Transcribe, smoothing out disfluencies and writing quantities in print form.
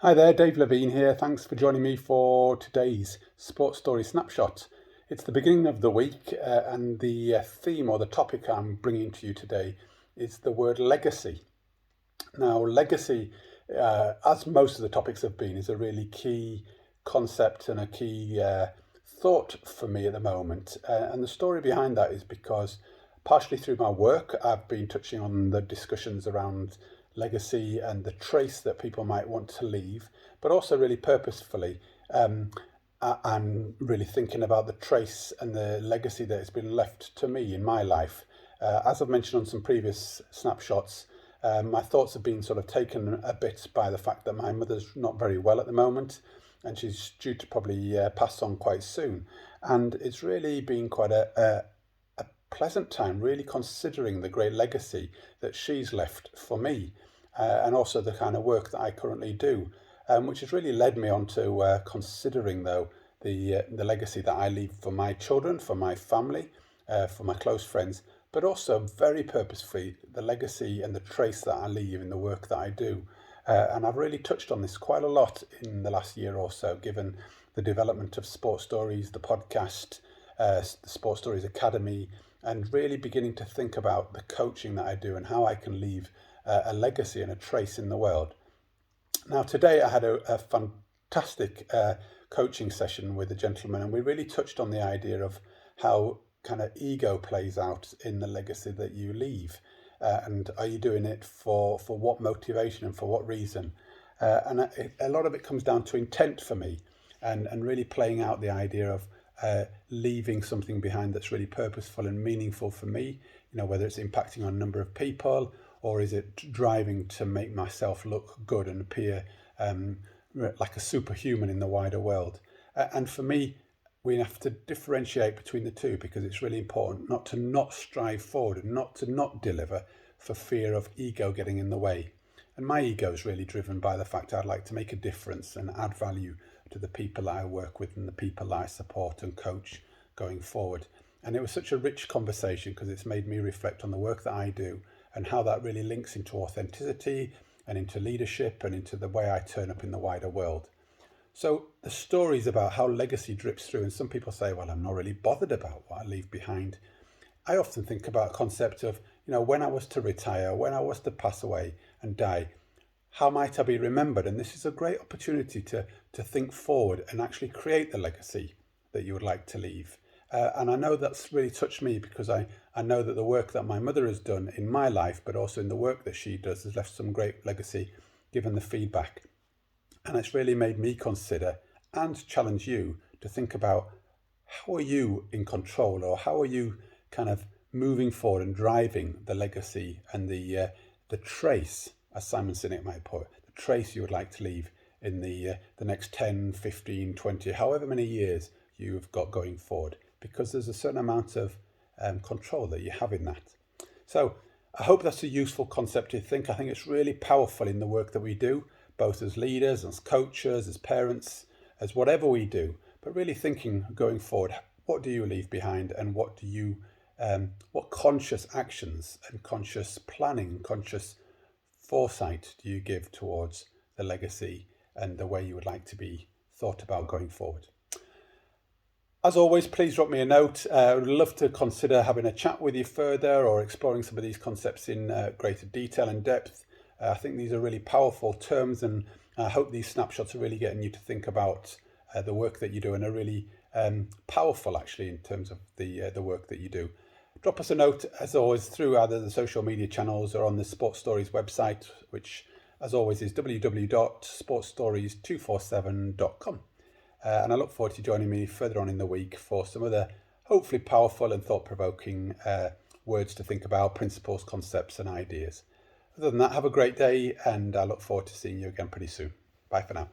Hi there, Dave Levine here. Thanks for joining me for today's Sports Story Snapshot. It's the beginning of the week and the theme or the topic I'm bringing to you today is the word legacy. Now, legacy, as most of the topics have been, is a really key concept and a key thought for me at the moment. And the story behind that is because partially through my work, I've been touching on the discussions around legacy and the trace that people might want to leave, but also really purposefully. I'm really thinking about the trace and the legacy that has been left to me in my life. As I've mentioned on some previous snapshots, my thoughts have been sort of taken a bit by the fact that my mother's not very well at the moment and she's due to probably pass on quite soon. And it's really been quite a pleasant time, really considering the great legacy that she's left for me and also the kind of work that I currently do, which has really led me on to considering, though, the legacy that I leave for my children, for my family, for my close friends, but also very purposefully the legacy and the trace that I leave in the work that I do. And I've really touched on this quite a lot in the last year or so, given the development of Sports Stories, the podcast, the Sports Stories Academy, and really beginning to think about the coaching that I do and how I can leave a legacy and a trace in the world. Now, today I had a fantastic coaching session with a gentleman, and we really touched on the idea of how kind of ego plays out in the legacy that you leave. And are you doing it for what motivation and for what reason? And a lot of it comes down to intent for me and really playing out the idea of leaving something behind that's really purposeful and meaningful for me, whether it's impacting on a number of people or is it driving to make myself look good and appear like a superhuman in the wider world. And for me, we have to differentiate between the two because it's really important not to not strive forward and not to not deliver for fear of ego getting in the way. And my ego is really driven by the fact I'd like to make a difference and add value to the people that I work with and the people that I support and coach going forward. And it was such a rich conversation because it's made me reflect on the work that I do and how that really links into authenticity and into leadership and into the way I turn up in the wider world. So the stories about how legacy drips through, and some people say, well, I'm not really bothered about what I leave behind. I often think about a concept of, when I was to retire, when I was to pass away and die, how might I be remembered? And this is a great opportunity to think forward and actually create the legacy that you would like to leave. And I know that's really touched me because I know that the work that my mother has done in my life, but also in the work that she does, has left some great legacy given the feedback. And it's really made me consider and challenge you to think about how are you in control, or how are you kind of moving forward and driving the legacy and the trace, as Simon Sinek might put it, the trace you would like to leave in the next 10, 15, 20, however many years you've got going forward, because there's a certain amount of control that you have in that. So I hope that's a useful concept to think. I think it's really powerful in the work that we do, both as leaders, as coaches, as parents, as whatever we do, but really thinking going forward, what do you leave behind and what do you, what conscious actions and conscious planning, conscious foresight do you give towards the legacy and the way you would like to be thought about going forward? As always, please drop me a note. I would love to consider having a chat with you further or exploring some of these concepts in greater detail and depth. I think these are really powerful terms, and I hope these snapshots are really getting you to think about the work that you do and are really powerful actually in terms of the work that you do. Drop us a note, as always, through either the social media channels or on the Sports Stories website, which, as always, is www.sportsstories247.com. And I look forward to joining me further on in the week for some other hopefully powerful and thought-provoking words to think about, principles, concepts and ideas. Other than that, have a great day, and I look forward to seeing you again pretty soon. Bye for now.